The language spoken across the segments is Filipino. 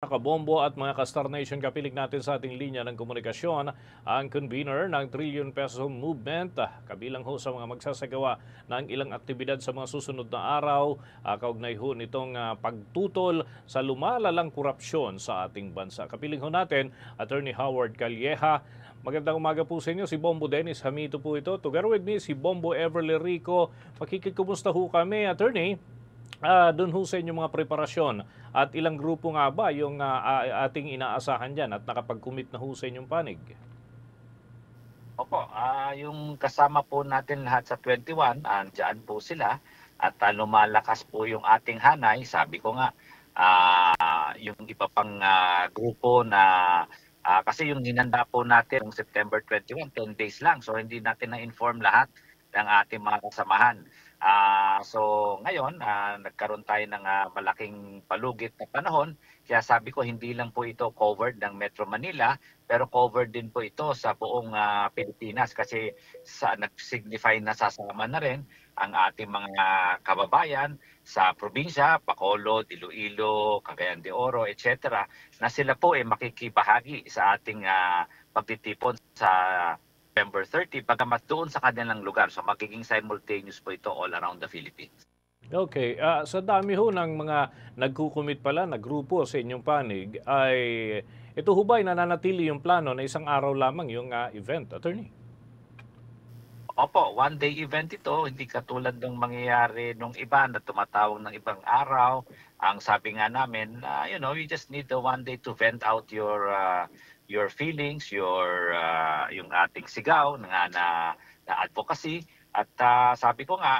Kabombo at mga ka-Star Nation, kapiling natin sa ating linya ng komunikasyon ang convener ng Trillion Peso Movement, kabilang ho sa mga magsasagawa ng ilang aktibidad sa mga susunod na araw, kaugnay ho nitong pagtutol sa lumalalang korupsyon sa ating bansa. Kapiling ho natin, Attorney Howard Calleja. Magandang umaga po sa inyo, si Bombo Dennis Hamito po ito. Together with me, si Bombo Everly Rico. Makikikumusta ho kami, Attorney? Doon ho sa inyong mga preparasyon at ilang grupo nga ba yung ating inaasahan dyan at nakapag-commit na ho sa inyong panig? Opo, yung kasama po natin lahat sa 21, andiyan po sila at lumalakas po yung ating hanay. Sabi ko nga, yung iba pang grupo na kasi yung hinanda po natin noong September 21, 10 days lang. So hindi natin na-inform lahat ng ating mga kasamahan. So ngayon, nagkaroon tayo ng malaking palugit na panahon. Kaya sabi ko, hindi lang po ito covered ng Metro Manila, pero covered din po ito sa buong Pilipinas kasi nag-signify na sasama na rin ang ating mga kababayan sa probinsya, Bacolod, Iloilo, Cagayan de Oro, etc. na sila po ay makikibahagi sa ating pagtitipon sa November 30, bagamat doon sa kanilang lugar. So magiging simultaneous po ito all around the Philippines. Okay, sa dami ho ng mga nagkukumit pala na grupo sa inyong panig, ay ito ho ba ay nananatili yung plano na isang araw lamang yung event, Attorney? Opo, one-day event ito, hindi katulad ng mangyayari nung iba na tumatawag ng ibang araw. Ang sabi nga namin, you just need the one day to vent out your feelings, yung ating sigaw na advocacy. At sabi ko nga,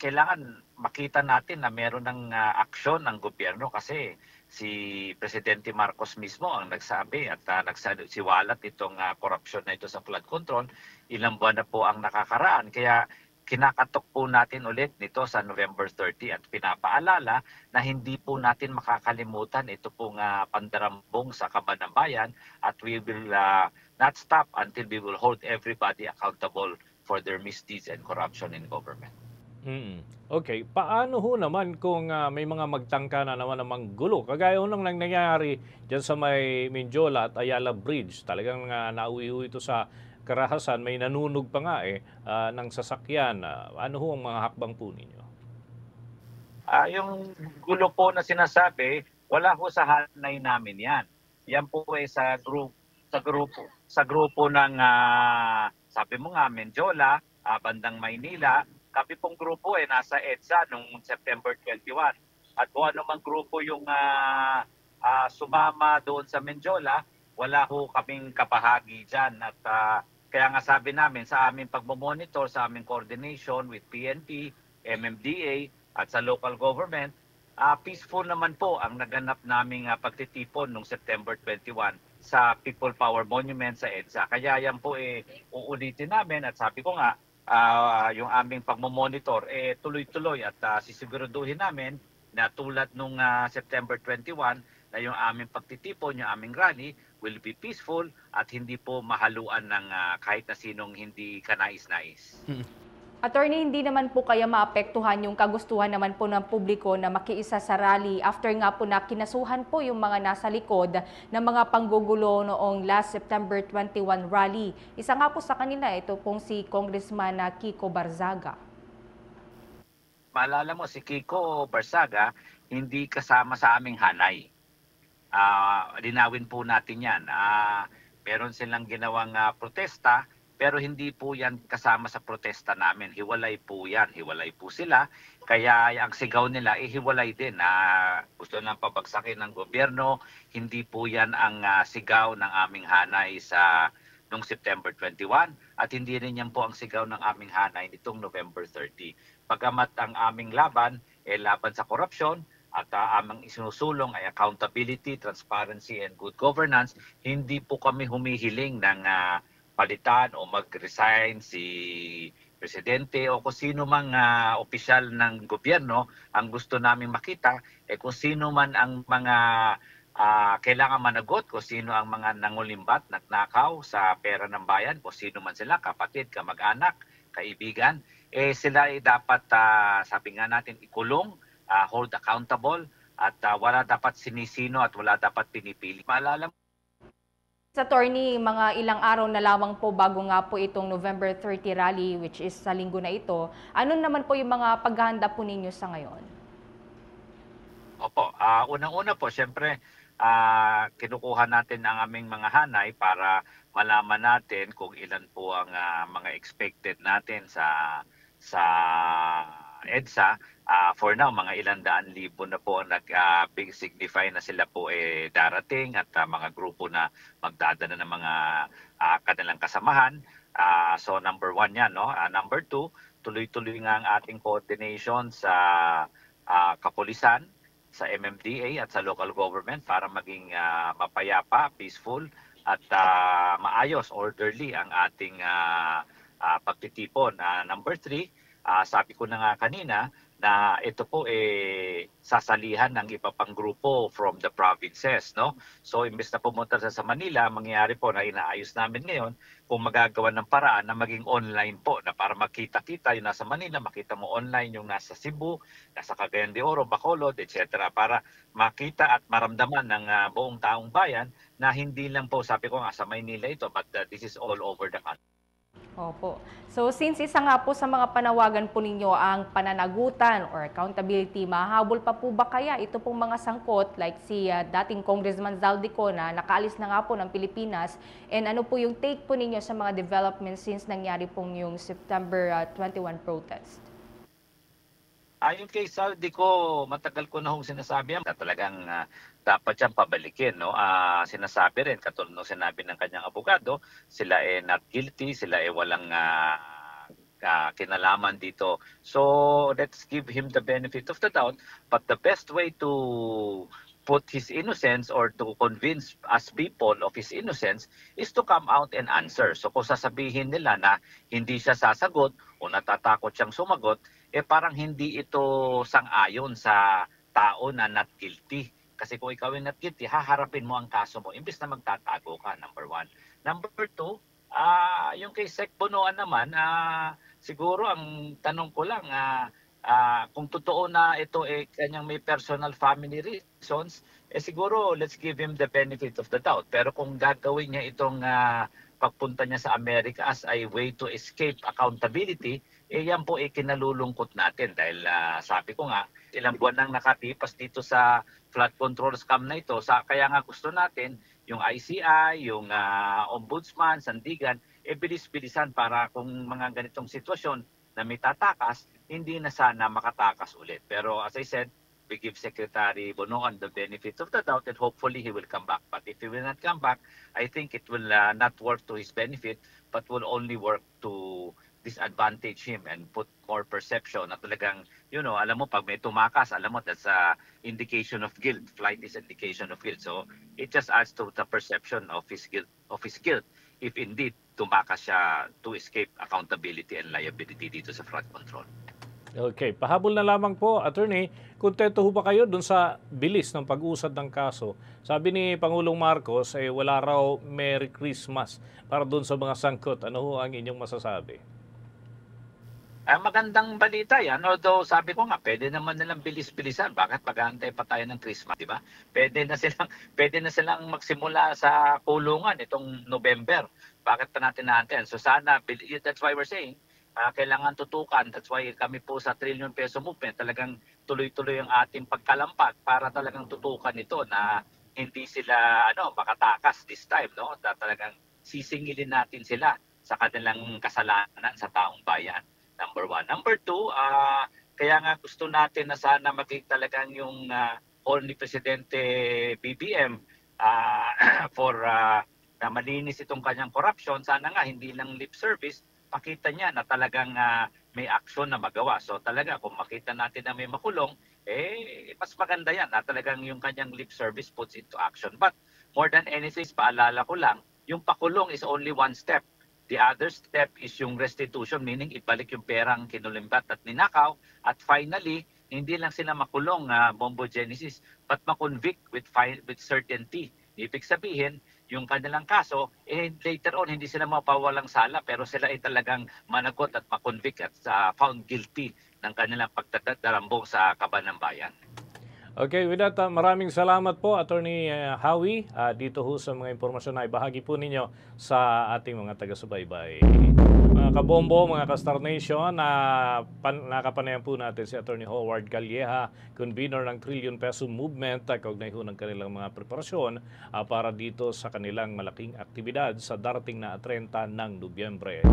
kailangan makita natin na meron ng aksyon ng gobyerno kasi si Presidente Marcos mismo ang nagsabi at nagsisiwalat itong korupsyon na ito sa flood control. Ilang buwan na po ang nakakaraan. Kaya kinakatok po natin ulit nito sa November 30 at pinapaalala na hindi po natin makakalimutan ito pong pandarambong sa kaban ng bayan at we will not stop until we will hold everybody accountable for their misdeeds and corruption in government. Okay, paano ho naman kung may mga magtangka na naman namang gulo? Kagaya ho nang nangyayari dyan sa may Mindiola at Ayala Bridge. Talagang nauwi ho ito sa karahasan. May nanunog pa nga ng sasakyan. Ano ho ang mga hakbang po ninyo? Yung gulo po na sinasabi, wala ho sa hanay namin 'yan. Yan po ay sa grupo ng sabi mo nga Menjola, bandang Maynila. Kami pong grupo ay nasa EDSA noong September 21. At kung ano mang grupo yung sumama doon sa Menjola, wala ho kaming kapahagi diyan at kaya nga sabi namin sa aming pagmo-monitor, sa aming coordination with PNP, MMDA, at sa local government, peaceful naman po ang naganap naming pagtitipon noong September 21 sa People Power Monument sa EDSA. Kaya yan po uulitin namin at sabi ko nga, yung aming pagmomonitor tuloy-tuloy at sisiguraduhin namin na tulad nung September 21 na yung aming pagtitipon, yung aming rally will be peaceful at hindi po mahaluan ng kahit na sinong hindi kanais-nais. Attorney, hindi naman po kaya maapektuhan yung kagustuhan naman po ng publiko na makiisa sa rally after nga po na kinasuhan po yung mga nasa likod ng mga panggugulo noong last September 21 rally. Isa nga po sa kanila, ito pong si Congressman Kiko Barzaga. Maalala mo, si Kiko Barsaga hindi kasama sa aming hanay. Linawin po natin yan. Meron silang ginawang protesta, pero hindi po yan kasama sa protesta namin. Hiwalay po yan. Hiwalay po sila. Kaya ang sigaw nila, hiwalay din. Gusto nang pabagsakin ng gobyerno. Hindi po yan ang sigaw ng aming hanay sa noong September 21 at hindi rin yan po ang sigaw ng aming hanay nitong November 30. Pagamat ang aming laban laban sa korupsyon at amang isinusulong ay accountability, transparency, and good governance, hindi po kami humihiling ng palitan o mag-resign si presidente o kung sino mang opisyal ng gobyerno. Ang gusto namin makita kung sino man ang mga kailangan managot, kung sino ang mga nangulimbat, nagnakaw sa pera ng bayan, kung sino man sila, kapatid, kamag-anak, kaibigan, sila ay dapat, sabi nga natin, ikulong, hold accountable at wala dapat sinisino at wala dapat pinipili. Maalala Sa attorney, mga ilang araw na lamang po bago nga po itong November 30 rally, which is sa linggo na ito, ano naman po yung mga paghahanda po ninyo sa ngayon? Opo, unang-una po, siyempre, kinukuha natin ang aming mga hanay para malaman natin kung ilan po ang mga expected natin sa EDSA. For now, mga 100,000 na po ang big signify na sila po darating at mga grupo na magdadala ng mga kanilang kasamahan. So number 1 yan, no? Number 2, tuloy-tuloy nga ang ating coordination sa kapulisan, sa MMDA at sa local government para maging mapayapa, peaceful at maayos, orderly ang ating pagtitipon. Number 3, sabi ko na nga kanina na ito po sasalihan ng iba pang grupo from the provinces, no? So imbes na pumunta sa Manila, mangyayari po na inaayos namin ngayon kung magagawa ng paraan na maging online po na para makita-kita yung nasa Manila, makita mo online yung nasa Cebu, nasa Cagayan de Oro, Bacolod, etc. para makita at maramdaman ng buong taong bayan na hindi lang po, sabi ko nga, sa Maynila ito, but this is all over the country. Opo. So since isa nga po sa mga panawagan po ninyo ang pananagutan or accountability, mahabol pa po ba kaya ito pong mga sangkot like si dating Congressman Zaldico na nakaalis na nga po ng Pilipinas, and ano po yung take po ninyo sa mga developments since nangyari pong yung September 21 protest? Ayon kay Zaldico, matagal ko na hong sinasabi yan na talagang dapat siyang pabalikin, no? Sinasabi rin, katulad ng sinabi ng kanyang abogado, sila not guilty, sila walang kinalaman dito. So let's give him the benefit of the doubt, but the best way to put his innocence or to convince us people of his innocence is to come out and answer. So kung sasabihin nila na hindi siya sasagot o natatakot siyang sumagot, parang hindi ito sang-ayon sa tao na not guilty. Kasi kung ikaw ay not guilty, haharapin mo ang kaso mo imbes na magtatago ka, number 1. Number 2, yung kay Sec Bonoan naman, siguro ang tanong ko lang, kung totoo na ito kanyang may personal family reasons, siguro let's give him the benefit of the doubt. Pero kung gagawin niya itong pagpunta niya sa Amerika as a way to escape accountability, yan po kinalulungkot natin dahil sabi ko nga, ilang buwan nang nakatipas dito sa flood control scam na ito. Kaya nga gusto natin yung ICI, yung Ombudsman, Sandigan, bilis-bilisan para kung mga ganitong sitwasyon na may tatakas, hindi na sana makatakas ulit. Pero as I said, we give Secretary Bonoan the benefit of the doubt and hopefully he will come back. But if he will not come back, I think it will not work to his benefit but will only work to disadvantage him and put more perception na talagang, alam mo, pag may tumakas, alam mo, that's a indication of guilt. Flight is indication of guilt. So it just adds to the perception of his guilt if indeed tumakas siya to escape accountability and liability dito sa flood control. Okay, pahabol na lamang po, Attorney, kontento ho ba kayo dun sa bilis ng pag-usad ng kaso? Sabi ni Pangulong Marcos, wala raw Merry Christmas para dun sa mga sangkot. Ano ho ang inyong masasabi? Magandang balita yan, although sabi ko nga, pwede naman nilang bilis-bilisan. Bakit mag-aantay pa tayo ng Christmas, di ba? Pwede na silang magsimula sa kulungan itong November. Bakit pa natin naantayan? So sana, that's why we're saying, kailangan tutukan. That's why kami po sa trillion peso movement talagang tuloy-tuloy ang ating pagkalampag para talagang tutukan ito na hindi sila makatakas this time, no? Talagang sisingilin natin sila sa kanilang kasalanan sa taong bayan. Number 1. Number 2, kaya nga gusto natin na sana maging talagang yung call ni Presidente BBM for na malinis itong kanyang corruption. Sana nga hindi lang lip service, pakita niya na talagang may aksyon na magawa. So talaga kung makita natin na may makulong, mas maganda yan na talagang yung kanyang lip service puts into action. But more than anything, paalala ko lang, yung pakulong is only one step. The other step is yung restitution, meaning ibalik yung perang kinulimbat at ninakaw. At finally, hindi lang sila makulong, Bombo Genesis, but makonvict with certainty. Ibig sabihin, yung kanilang kaso, later on, hindi sila mapawalang sala, pero sila ay talagang managot at makonvict at found guilty ng kanilang pagtadarambong sa kaban ng bayan. Okay, with that, maraming salamat po, Attorney Howie, dito ho sa mga impormasyon na ibahagi po ninyo sa ating mga taga-subaybay. Mga kabombo, mga ka-Star Nation, nakapanayan po natin si Attorney Howard Calleja, convener ng Trillion Peso Movement, kaugnay ho ng kanilang mga preparasyon para dito sa kanilang malaking aktibidad sa darating na 30 ng Nobyembre.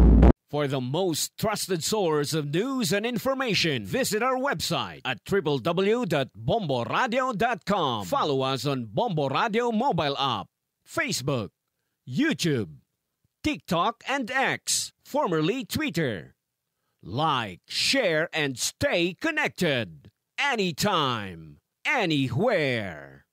For the most trusted source of news and information, visit our website at www.bomboradio.com. Follow us on Bombo Radio mobile app, Facebook, YouTube, TikTok, and X, formerly Twitter. Like, share, and stay connected. Anytime, anywhere.